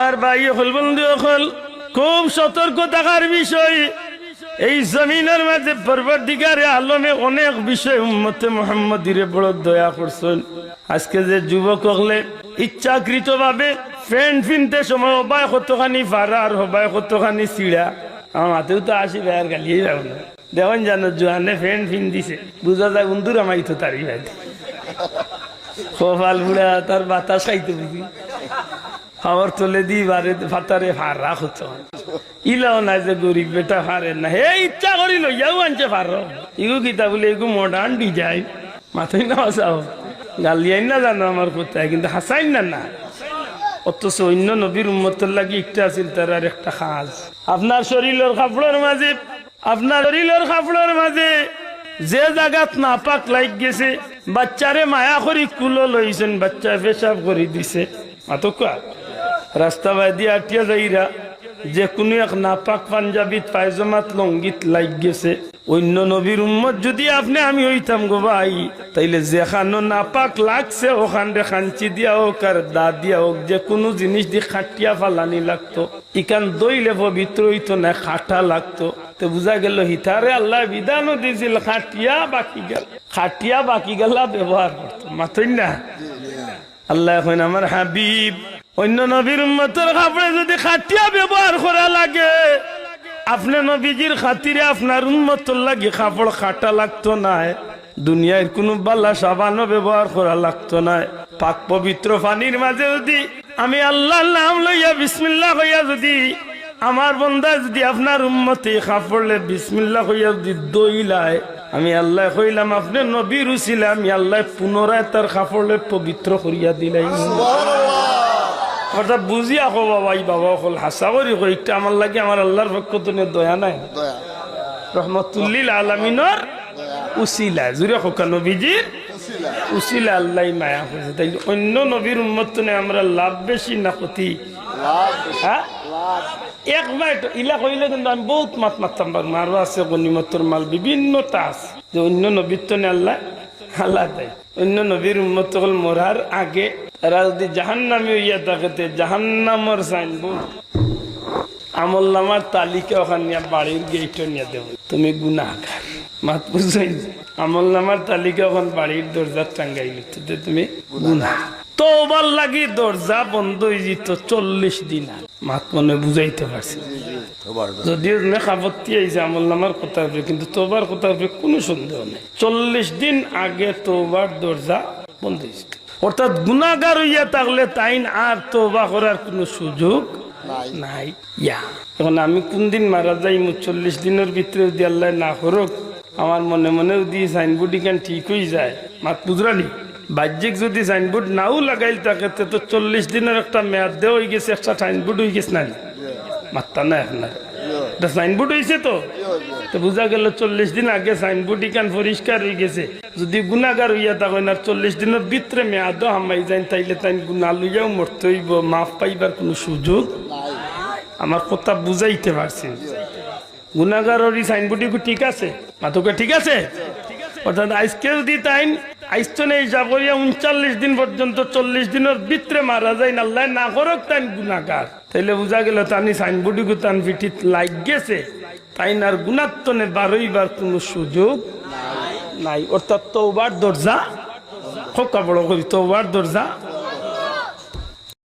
আর ভাই হল বন্ধু হল খুব সতর্ক থাকার বিষয়। এই জমিনের মাঝে পরবর্তীকারে আলমে অনেক বিষয় উম্মতে মুহাম্মাদিরে বড় দয়া করছেন। আজকে যে যুবক হলে ইচ্ছাকৃত ভাবে ফ্যান্ট ফিনতে সময় হবায় কতখানি ফারা আর হবায় কতখানি চিড়া, আমার মাতেও তো আসি ভাইয়ার গালিয়ে যাবো না। দেখুন জানো জোয়ানে ফ্যান্ট ফিন দিছে, বুঝা যায় বন্ধুর আমাই তো তারই ভাই কপাল বুড়া তার বাতাস খাইতে বুঝি খাবার তোলে দি বারে ফাতারে ফারা হতো ইলাও না যে গরিব বেটা ফারে না, হে ইচ্ছা করি লইয়াও আনছে ফার ইগু কিতা বলে এগু মডার্ন ডিজাইন মাথায় না হাসাও গালিয়াই না জানো আমার কোথায়, কিন্তু হাসাইন না না। অথচ অন্য নবীর উম্মতের লাগি একটা আছিল তার আর একটা খাজ। আপনার শরীরের কাপড়ের মাঝে যে জায়গাত না পাক লাগ গেছে, বাচ্চারে মায়া করি কুলো লইছেন, বাচ্চা পেশাব করে দিছে মাতকা রাস্তা বাই দিয়ে আটিয়া যাইরা যে কোনো এক নাপাক পাঞ্জাবিত পায়জামাত লঙ্গিত লাগ গেছে। অন্য নবীর উম্মত যদি আপনি আমি হইতাম গো ভাই, তাইলে যেখানো নাপাক লাগছে ওখানে খাঞ্চি দিয়া হোক আর দা দিয়া হোক যে কোনো জিনিস দিয়ে খাটিয়া ফালানি লাগতো, ইকান দইলে পবিত্র হইতো না, খাটা লাগতো। তো বুঝা গেল হিতারে আল্লাহ বিধানও দিয়েছিল খাটিয়া বাকি গেলা ব্যবহার করতো মাতই না। আল্লাহ এখন আমার হাবিব অন্য নবীর উম্মতের কাপড়ে যদি খাটিয়া ব্যবহার করা লাগে, আপনার নবীজির খাতিরে আপনার উম্মতের লাগে কাপড় খাটা লাগতো না, দুনিয়ার কোনো বাল্লা সাবানও ব্যবহার করা লাগতো না। পাক পবিত্র পানির মাঝে যদি আমি আল্লাহর নাম লইয়া বিসমিল্লাহ হইয়া যদি আমার বন্দা যদি আপনার উম্মতে কাপড়লে বিসমিল্লাহ হইয়া যদি দইলায়, আমি আল্লাহ কইলাম আপনার নবীর উসিলা আমি আল্লাহ পুনরায় তার কাপড়লে পবিত্র করিয়া দিলাই। অর্থাৎ বুঝিয়া কো বাবাই বাবা হল হাসা করি কইটা আমার লাগে আমার আল্লাহর পক্ষ থেকে দয়া নাই, রহমতুল্লিল আলামিনের উসিলা জুড়ে খোকা নবীজির উসিলা আল্লাহ মায়া হয়েছে। তাই অন্য নবীর উম্মত আমরা লাভ বেশি না ক্ষতি? হ্যাঁ একবার ইলা কইলে কিন্তু আমি বহুত মাত মারতাম পারবো। আরো আছে গনিমতর মাল বিভিন্নটা আছে যে অন্য নবীর তো আল্লাহ আল্লাহ দেয়। অন্য নবীর উম্মত হল মরার আগে তারা যদি জাহান্নামী হইয়া থাকে, জাহান্নামের সাইনবোর্ড আমল নামার তালিকা ওখানে নিয়ে বাড়ির গেটে নিয়ে দেব, তুমি গুনাহগার মাত বুঝছেন। আমল নামার তালিকা ওখান বাড়ির দরজার টাঙ্গাইল, তুমি গুনাহ। তোবার লাগি দরজা বন্ধ হয়ে যেত 40 দিন। মাত মনে বুঝাইতে পারছি, যদিও খাবতি আইছে আমল নামার কথা, কিন্তু তোবার কথা কোনো সন্দেহ নেই। 40 দিন আগে তোবার দরজা বন্ধ হয়েছে। অর্থাৎ গুনাহগার হইয়া থাকলে তাইন আর তোবা করার কোনো সুযোগ নাই। এখন আমি কোন দিন মারা যাই 40 দিনের ভিতরে যদি আল্লাহ না করুক, আমার মনে মনে যদি সাইনবোর্ড ইখান ঠিক হয়ে যায়, মাত বুঝরানি বাহ্যিক যদি সাইনবোর্ড নাও লাগাইল থাকে তো 40 দিনের একটা মেয়াদ দেওয়া হয়ে গেছে, একটা সাইনবোর্ড হয়ে গেছে না মাত্তা না আপনার একটা সাইনবোর্ড হয়েছে তো বুঝা গেল 40 দিন আগে সাইনবোর্ড ইখান পরিষ্কার হয়ে গেছে। যদি গুনাহগার হইয়া থাকেন আর 40 দিনের ভিতরে মেয়াদও হামাই যায়, তাইলে তাই গুনা লইয়াও মরতে হইব, মাফ পাইবার কোনো সুযোগ। আমার কথা বুঝাইতে পারছি? গুনাহগার সাইনবোর্ড ঠিক আছে মাতকে ঠিক আছে। অর্থাৎ আজকে যদি তাই আইসতো নেই যাবরিয়া 39 দিন পর্যন্ত 40 দিনের ভিতরে মারা যায় না, আল্লাহ না করক তাই গুনাহগার, তাইলে বুঝা গেল তানি সাইনবোর্ডে তান পিঠিত লাগ গেছে, তাই আর গুণাত্তনে বারইবার কোনো সুযোগ নাই। অর্থাৎ তওবার দরজা খোকা বড় করি, তওবার দরজা